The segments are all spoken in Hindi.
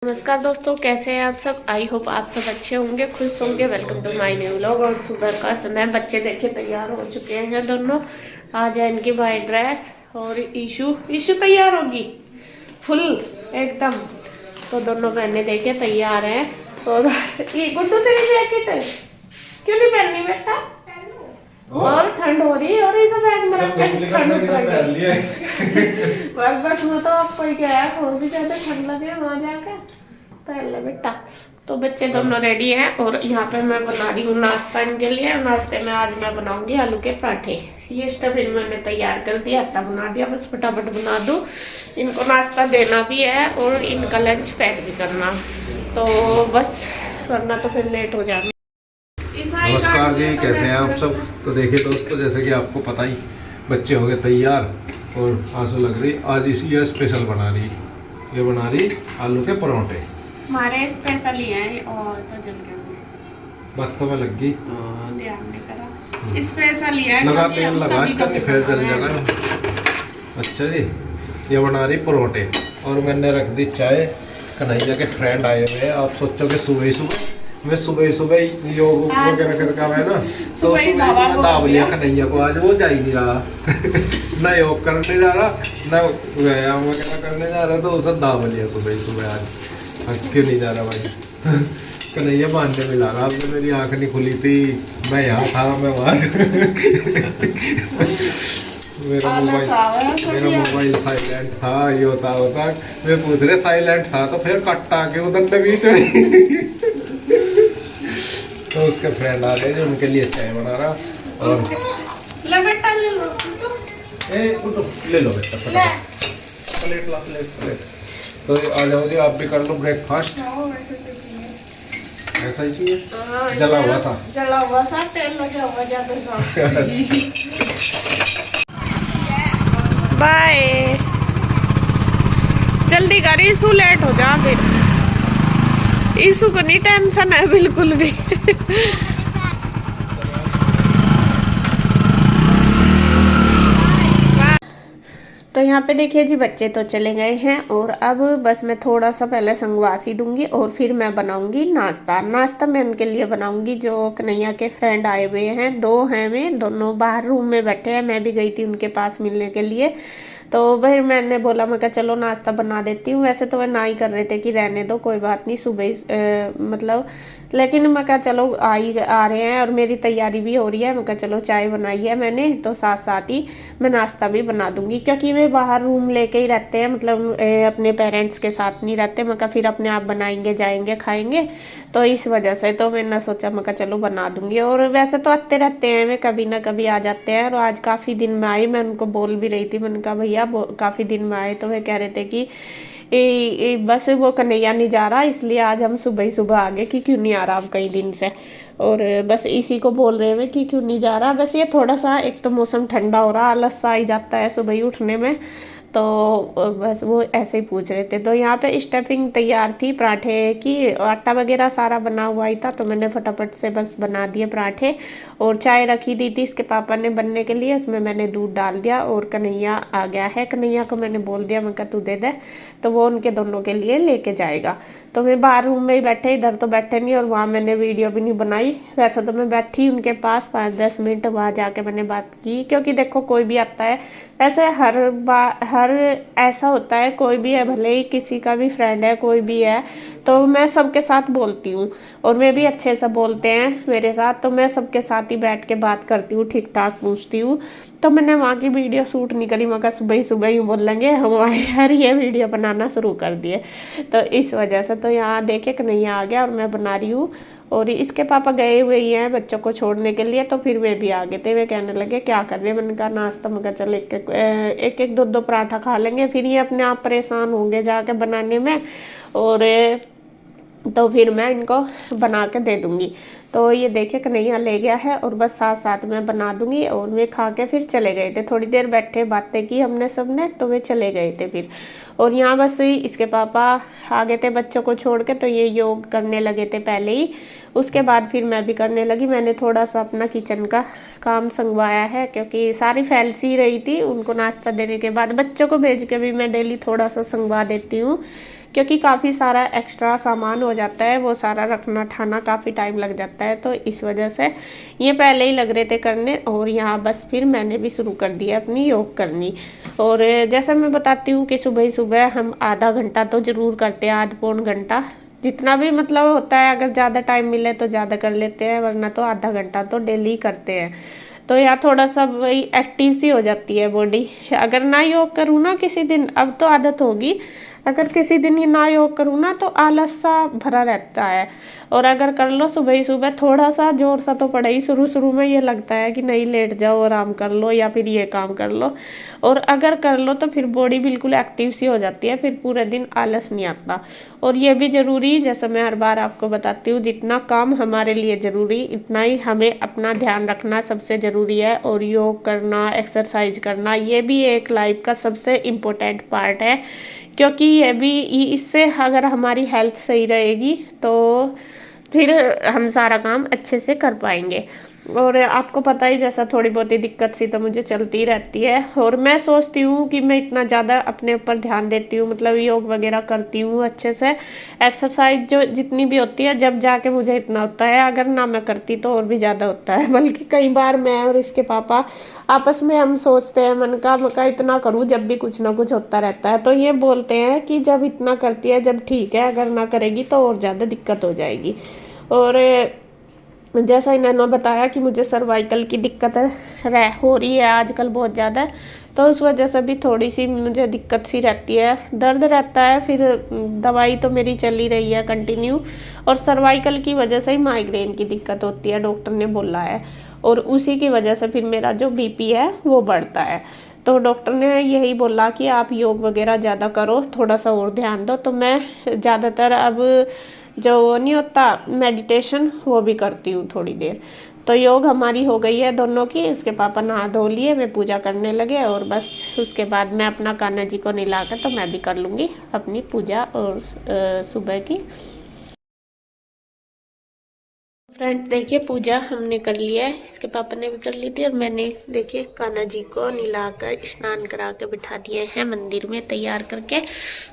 नमस्कार दोस्तों, कैसे हैं आप सब। आई होप आप सब अच्छे होंगे, खुश होंगे। Welcome to my new vlog. और सुबह का समय, बच्चे देखे तैयार हो चुके हैं दोनों। आज है इनकी वाइट ड्रेस। और ईशू तैयार होगी फुल एकदम। तो दोनों बहनें देखे तैयार हैं। और ये गुड्डू तेरी जैकेट क्यों नहीं पहननी बेटा? और ठंड हो रही है और इस बैग में रख के ठंड उतर गई। बस में तो आपको ही क्या है, और भी ज्यादा ठंड लगे वहां जाकर पहन ले बेटा। तो बच्चे दोनों रेडी हैं और यहाँ पे मैं बना रही हूँ नाश्ता इनके लिए। नाश्ते में आज मैं बनाऊंगी आलू के पराठे। ये स्टफिन मैंने तैयार कर दिया, आटा बना दिया, बस फटाफट बना दूँ। इनको नाश्ता देना भी है और इनका लंच पैक भी करना, तो बस वरना तो फिर लेट हो जाना। नमस्कार जी, कैसे हैं आप सब। तो देखिए दोस्तों, जैसे कि आपको पता ही, बच्चे हो गए तैयार और आंसू लग रही। आज इसी स्पेशल बना रही, ये बना रही आलू के पराठे। हमारे स्पेशल ही हैं और तो जल गए बातों में लग गई, ध्यान नहीं करा। स्पेशल ही है, लगा तेल लगा इसका नहीं फिर जल जाएगा। अच्छा जी, ये बना रही पराठे और मैंने रख दी चाय। कन्हैया के फ्रेंड आए हुए हैं। आप सोचोगे सुबह ही सुबह मैं सुबह योग वगैरह करके आया ना, तो सुबह दाब लिया कन्हैया को। आज वो जा ही नहीं रहा ना योग करने जा रहा ना व्यायाम वगैरह करने जा रहा, तो उसे दाब लिया सुबह आज। क्यों नहीं जा रहा भाई? कन्हैया बहाने मिला रहा। अब मेरी आँख नहीं खुली थी, मैं यहाँ था मैं वहाँ। मेरा मोबाइल साइलेंट था। ये होता मैं पूछ रहे साइलेंट था तो फिर कट्टा के उधर बीच में। तो उसके फ्रेंड आ रहे जो उनके लिए चाय बना रहा। और ले बेटा ले लो, ले लो बेटा प्लेट ला प्लेट। तो आ जाओ जी, आप भी कर लो ब्रेकफास्ट। ऐसा ही चाहिए, जला हुआ सा तेल लगा हुआ ज्यादा सा। बाय, जल्दी कर, ईशु लेट हो जा फिर। ईशु को नहीं टेंशन है बिल्कुल भी। तो यहाँ पे देखिए जी, बच्चे तो चले गए हैं और अब बस मैं थोड़ा सा पहले संगवासी दूंगी और फिर मैं बनाऊंगी नाश्ता मैं उनके लिए बनाऊंगी। जो कन्हैया के फ्रेंड आए हुए हैं, दो हैं, वे दोनों बाहर रूम में बैठे हैं। मैं भी गई थी उनके पास मिलने के लिए। तो फिर मैंने बोला, मैं कहा चलो नाश्ता बना देती हूँ। वैसे तो वह ना ही कर रहे थे कि रहने दो कोई बात नहीं, सुबह मतलब, लेकिन मैं कहा चलो आ रहे हैं और मेरी तैयारी भी हो रही है। मैं कहा चलो चाय बनाई है मैंने, तो साथ साथ ही मैं नाश्ता भी बना दूंगी, क्योंकि वे बाहर रूम लेके ही रहते हैं, मतलब अपने पेरेंट्स के साथ नहीं रहते। मैं कहा फिर अपने आप बनाएंगे, जाएंगे, खाएंगे, तो इस वजह से तो मैंने सोचा, मैं कहा चलो बना दूंगी। और वैसे तो आते रहते हैं, वे कभी ना कभी आ जाते हैं। और आज काफ़ी दिन में आई, मैं उनको बोल भी रही थी, मैंने कहा भैया काफ़ी दिन में आए। तो वे कह रहे थे कि बस वो कन्हैया नहीं जा रहा, इसलिए आज हम सुबह ही सुबह आ गए कि क्यों नहीं आ रहा अब कई दिन से। और बस इसी को बोल रहे हुए कि क्यों नहीं जा रहा। बस ये थोड़ा सा, एक तो मौसम ठंडा हो रहा, आलस सा आ ही जाता है सुबह ही उठने में, तो बस वो ऐसे ही पूछ रहे थे। तो यहाँ पे स्टफिंग तैयार थी पराठे की, आटा वगैरह सारा बना हुआ ही था, तो मैंने फटाफट से बस बना दिए पराठे। और चाय रखी दी थी इसके पापा ने बनने के लिए, उसमें मैंने दूध डाल दिया। और कन्हैया आ गया है, कन्हैया को मैंने बोल दिया, मैं कहा तू दे दे, तो वो उनके दोनों के लिए लेके जाएगा। तो मैं बाहर रूम में ही बैठे, इधर तो बैठे नहीं, और वहाँ मैंने वीडियो भी नहीं बनाई। वैसे तो मैं बैठी उनके पास 5-10 मिनट, वहाँ जाके मैंने बात की, क्योंकि देखो कोई भी आता है, ऐसे हर ऐसा होता है, कोई भी है, भले ही किसी का भी फ्रेंड है, कोई भी है, तो मैं सबके साथ बोलती हूँ। और मैं भी अच्छे से बोलते हैं मेरे साथ, तो मैं सबके साथ ही बैठ के बात करती हूँ, ठीक ठाक पूछती हूँ। तो मैंने वहाँ की वीडियो शूट नहीं करी, मगर सुबह ही बोल लेंगे हमारे हर ये वीडियो बनाना शुरू कर दिए, तो इस वजह से। तो यहाँ देखे कि नहीं आ गया और मैं बना रही हूँ। और इसके पापा गए हुए ही हैं बच्चों को छोड़ने के लिए, तो फिर वे भी आ गए थे। वे कहने लगे क्या कर रहे हैं, मैंने कहा नाश्ता। मैं कहा चल एक दो पराठा खा लेंगे, फिर ये अपने आप परेशान होंगे जाके बनाने में, और तो फिर मैं इनको बना के दे दूँगी। तो ये देखे कन्हैया ले गया है और बस साथ साथ में बना दूँगी। और वे खा के फिर चले गए थे, थोड़ी देर बैठे बातें की हमने सब ने, तो वे चले गए थे फिर। और यहाँ बस इसके पापा आ गए थे बच्चों को छोड़ के, तो ये योग करने लगे थे पहले ही। उसके बाद फिर मैं भी करने लगी। मैंने थोड़ा सा अपना किचन का काम संगवाया है, क्योंकि सारी फैल सी रही थी। उनको नाश्ता देने के बाद बच्चों को भेज के भी मैं डेली थोड़ा सा संगवा देती हूँ, क्योंकि काफ़ी सारा एक्स्ट्रा सामान हो जाता है, वो सारा रखना ठाना काफ़ी टाइम लग जाता है। तो इस वजह से ये पहले ही लग रहे थे करने, और यहाँ बस फिर मैंने भी शुरू कर दिया अपनी योग करनी। और जैसा मैं बताती हूँ कि सुबह सुबह हम आधा घंटा तो ज़रूर करते हैं, आध पौन घंटा, जितना भी मतलब होता है। अगर ज़्यादा टाइम मिले तो ज़्यादा कर लेते हैं, वरना तो आधा घंटा तो डेली करते हैं। तो यहाँ थोड़ा सा वही एक्टिव सी हो जाती है बॉडी। अगर ना योग करूँ ना किसी दिन, अब तो आदत होगी, अगर किसी दिन ये ना योग करूँ ना तो आलस सा भरा रहता है। और अगर कर लो सुबह ही सुबह, थोड़ा सा जोर सा तो पड़े ही, शुरू शुरू में ये लगता है कि नहीं लेट जाओ आराम कर लो या फिर ये काम कर लो। और अगर कर लो तो फिर बॉडी बिल्कुल एक्टिव सी हो जाती है, फिर पूरे दिन आलस नहीं आता। और ये भी ज़रूरी, जैसे मैं हर बार आपको बताती हूँ, जितना काम हमारे लिए ज़रूरी इतना ही हमें अपना ध्यान रखना सबसे ज़रूरी है। और योग करना, एक्सरसाइज करना, ये भी एक लाइफ का सबसे इम्पोर्टेंट पार्ट है। क्योंकि ये भी, इससे अगर हमारी हेल्थ सही रहेगी तो फिर हम सारा काम अच्छे से कर पाएंगे। और आपको पता ही, जैसा थोड़ी बहुत ही दिक्कत सी तो मुझे चलती रहती है। और मैं सोचती हूँ कि मैं इतना ज़्यादा अपने ऊपर ध्यान देती हूँ, मतलब योग वगैरह करती हूँ अच्छे से, एक्सरसाइज जो जितनी भी होती है, जब जाके मुझे इतना होता है। अगर ना मैं करती तो और भी ज़्यादा होता है। बल्कि कई बार मैं और इसके पापा आपस में हम सोचते हैं, मन का मका इतना करूँ, जब भी कुछ ना कुछ होता रहता है। तो ये बोलते हैं कि जब इतना करती है जब ठीक है, अगर ना करेगी तो और ज़्यादा दिक्कत हो जाएगी। और जैसा इन्होंने बताया कि मुझे सर्वाइकल की दिक्कत हो रही है आजकल बहुत ज़्यादा, तो उस वजह से भी थोड़ी सी मुझे दिक्कत सी रहती है, दर्द रहता है। फिर दवाई तो मेरी चल ही रही है कंटिन्यू। और सर्वाइकल की वजह से ही माइग्रेन की दिक्कत होती है, डॉक्टर ने बोला है। और उसी की वजह से फिर मेरा जो बीपी है वो बढ़ता है। तो डॉक्टर ने यही बोला कि आप योग वगैरह ज़्यादा करो, थोड़ा सा और ध्यान दो। तो मैं ज़्यादातर अब जो वो नहीं होता मेडिटेशन, वो भी करती हूँ थोड़ी देर। तो योग हमारी हो गई है दोनों की। उसके पापा नहा धो लिए, मैं पूजा करने लगे, और बस उसके बाद मैं अपना कान्हा जी को नहला कर तो मैं भी कर लूँगी अपनी पूजा और सुबह की। फ्रेंड्स देखिए, पूजा हमने कर लिया है, इसके पापा ने भी कर ली थी। और मैंने देखिए कान्हा जी को नहलाकर स्नान करा के बिठा दिए हैं मंदिर में तैयार करके।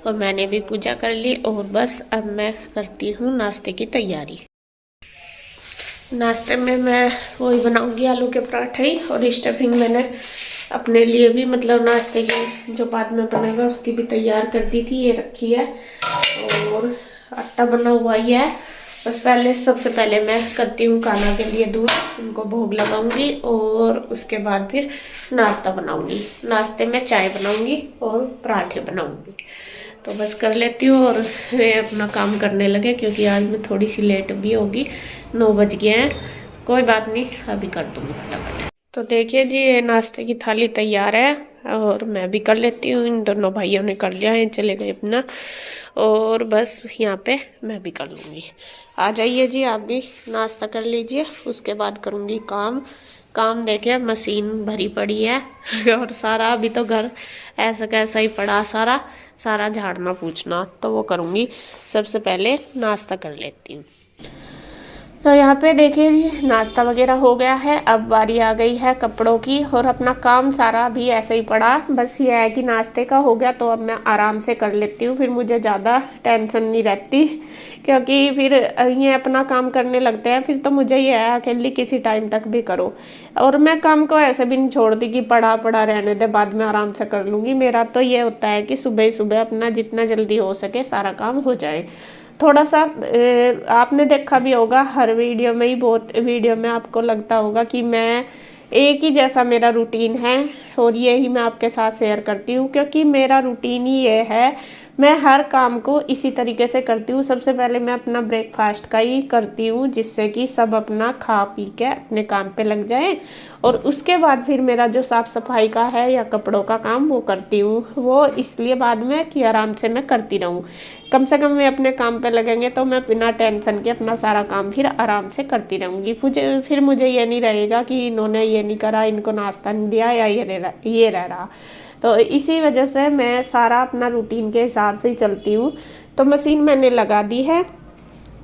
और मैंने भी पूजा कर ली, और बस अब मैं करती हूँ नाश्ते की तैयारी। नाश्ते में मैं वही बनाऊंगी, आलू के पराठे ही। और स्टफिंग मैंने अपने लिए भी, मतलब नाश्ते की जो बाद में बनेगा उसकी भी तैयार कर दी थी, ये रखी है। और आटा बना हुआ ही है। बस सबसे पहले मैं करती हूँ कान्हा के लिए दूध, उनको भोग लगाऊंगी, और उसके बाद फिर नाश्ता बनाऊंगी। नाश्ते में चाय बनाऊंगी और पराठे बनाऊंगी। तो बस कर लेती हूँ और वे अपना काम करने लगे, क्योंकि आज मैं थोड़ी सी लेट भी होगी, 9 बज गए हैं। कोई बात नहीं, अभी कर दूँगी फटाफट। तो देखिए जी, ये नाश्ते की थाली तैयार है, और मैं भी कर लेती हूँ। इन दोनों भाइयों ने कर लिया है, चले गए अपना। और बस यहाँ पे मैं भी कर लूँगी। आ जाइए जी, आप भी नाश्ता कर लीजिए, उसके बाद करूँगी काम। देखिए मशीन भरी पड़ी है और सारा अभी तो घर ऐसा कैसा ही पड़ा, सारा झाड़ना पूछना, तो वो करूँगी। सबसे पहले नाश्ता कर लेती हूँ। तो यहाँ पे देखिए जी, नाश्ता वगैरह हो गया है। अब बारी आ गई है कपड़ों की, और अपना काम सारा भी ऐसे ही पड़ा। बस ये है कि नाश्ते का हो गया तो अब मैं आराम से कर लेती हूँ, फिर मुझे ज़्यादा टेंशन नहीं रहती। क्योंकि फिर ये अपना काम करने लगते हैं, फिर तो मुझे ये है अकेली किसी टाइम तक भी करो। और मैं काम को ऐसे भी नहीं छोड़ती कि पड़ा रहने दे, बाद में आराम से कर लूँगी। मेरा तो ये होता है कि सुबह ही सुबह अपना जितना जल्दी हो सके सारा काम हो जाए। थोड़ा सा आपने देखा भी होगा, हर वीडियो में ही, बहुत वीडियो में आपको लगता होगा कि मैं एक ही जैसा मेरा रूटीन है, और ये ही मैं आपके साथ शेयर करती हूँ। क्योंकि मेरा रूटीन ही ये है, मैं हर काम को इसी तरीके से करती हूँ। सबसे पहले मैं अपना ब्रेकफास्ट का ही करती हूँ, जिससे कि सब अपना खा पी के अपने काम पे लग जाए। और उसके बाद फिर मेरा जो साफ़ सफाई का है या कपड़ों का काम वो करती हूँ। वो इसलिए बाद में कि आराम से मैं करती रहूँ। कम से कम वे अपने काम पे लगेंगे तो मैं बिना टेंशन के अपना सारा काम फिर आराम से करती रहूँगी। फिर मुझे ये नहीं रहेगा कि इन्होंने ये नहीं करा, इनको नाश्ता नहीं दिया, या ये रह रहा। तो इसी वजह से मैं सारा अपना रूटीन के हिसाब से ही चलती हूँ। तो मशीन मैंने लगा दी है,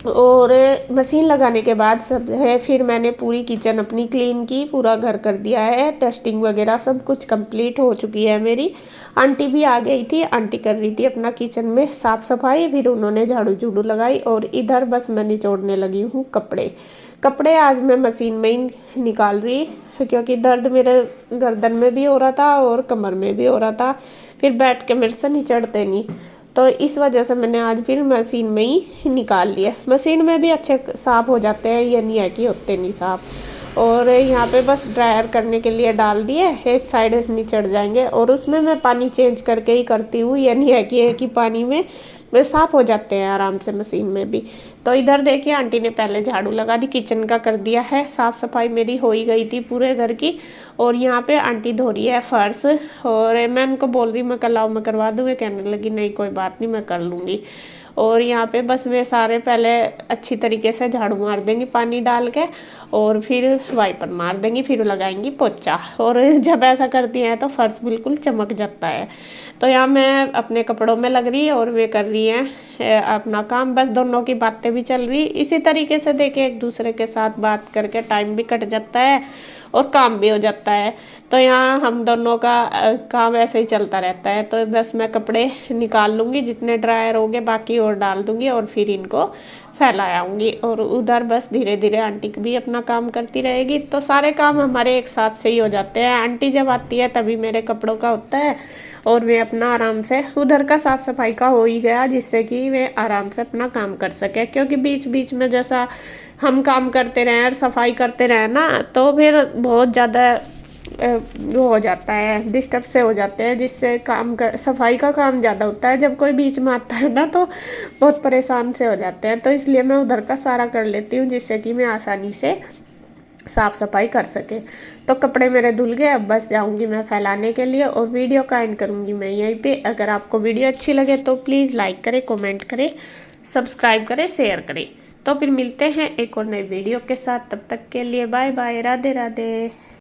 और मशीन लगाने के बाद सब है, फिर मैंने पूरी किचन अपनी क्लीन की, पूरा घर कर दिया है, टेस्टिंग वगैरह सब कुछ कंप्लीट हो चुकी है मेरी। आंटी भी आ गई थी, आंटी कर रही थी अपना किचन में साफ़ सफाई, फिर उन्होंने झाड़ू झूड़ू लगाई और इधर बस मैं निचोड़ने लगी हूँ कपड़े। कपड़े आज मैं मशीन में ही निकाल रही, क्योंकि दर्द मेरे गर्दन में भी हो रहा था और कमर में भी हो रहा था, फिर बैठ के मेरे से निचड़ते नहीं, तो इस वजह से मैंने आज फिर मशीन में ही निकाल लिया। मशीन में भी अच्छे साफ़ हो जाते हैं, ये नहीं है कि होते नहीं साफ़। और यहाँ पे बस ड्रायर करने के लिए डाल दिए, एक साइड निचड़ जाएंगे, और उसमें मैं पानी चेंज करके ही करती हूँ, ये नहीं है कि एक ही पानी में वे साफ़ हो जाते हैं आराम से मशीन में भी। तो इधर देखिए आंटी ने पहले झाड़ू लगा दी, किचन का कर दिया है, साफ़ सफाई मेरी हो ही गई थी पूरे घर की। और यहाँ पे आंटी धो रही है फर्श, और मैं उनको बोल रही मैं कल आओ मैं करवा दूँगी, कहने लगी नहीं कोई बात नहीं मैं कर लूँगी। और यहाँ पे बस वे सारे पहले अच्छी तरीके से झाड़ू मार देंगी पानी डाल के, और फिर वाइपर मार देंगी, फिर लगाएंगी पोछा। और जब ऐसा करती हैं तो फर्श बिल्कुल चमक जाता है। तो यहाँ मैं अपने कपड़ों में लग रही है और वे कर रही हैं अपना काम, बस दोनों की बातें भी चल रही। इसी तरीके से देखिए एक दूसरे के साथ बात करके टाइम भी कट जाता है और काम भी हो जाता है। तो यहाँ हम दोनों का काम ऐसे ही चलता रहता है। तो बस मैं कपड़े निकाल लूँगी, जितने ड्रायर होंगे बाकी और डाल दूँगी, और फिर इनको फैला आऊँगी। और उधर बस धीरे धीरे आंटी भी अपना काम करती रहेगी, तो सारे काम हमारे एक साथ से ही हो जाते हैं। आंटी जब आती है तभी मेरे कपड़ों का होता है, और वे अपना आराम से उधर का साफ़ सफाई का हो ही गया, जिससे कि वे आराम से अपना काम कर सके। क्योंकि बीच बीच में जैसा हम काम करते रहें और सफाई करते रहें ना, तो फिर बहुत ज़्यादा वो हो जाता है, डिस्टर्ब से हो जाते हैं, जिससे काम कर सफाई का काम ज़्यादा होता है। जब कोई बीच में आता है ना तो बहुत परेशान से हो जाते हैं। तो इसलिए मैं उधर का सारा कर लेती हूँ, जिससे कि मैं आसानी से साफ़ सफाई कर सके। तो कपड़े मेरे धुल गए, अब बस जाऊंगी मैं फैलाने के लिए, और वीडियो का एंड करूंगी मैं यहीं पे। अगर आपको वीडियो अच्छी लगे तो प्लीज़ लाइक करें, कमेंट करें, सब्सक्राइब करें, शेयर करें। तो फिर मिलते हैं एक और नई वीडियो के साथ, तब तक के लिए बाय बाय, राधे राधे।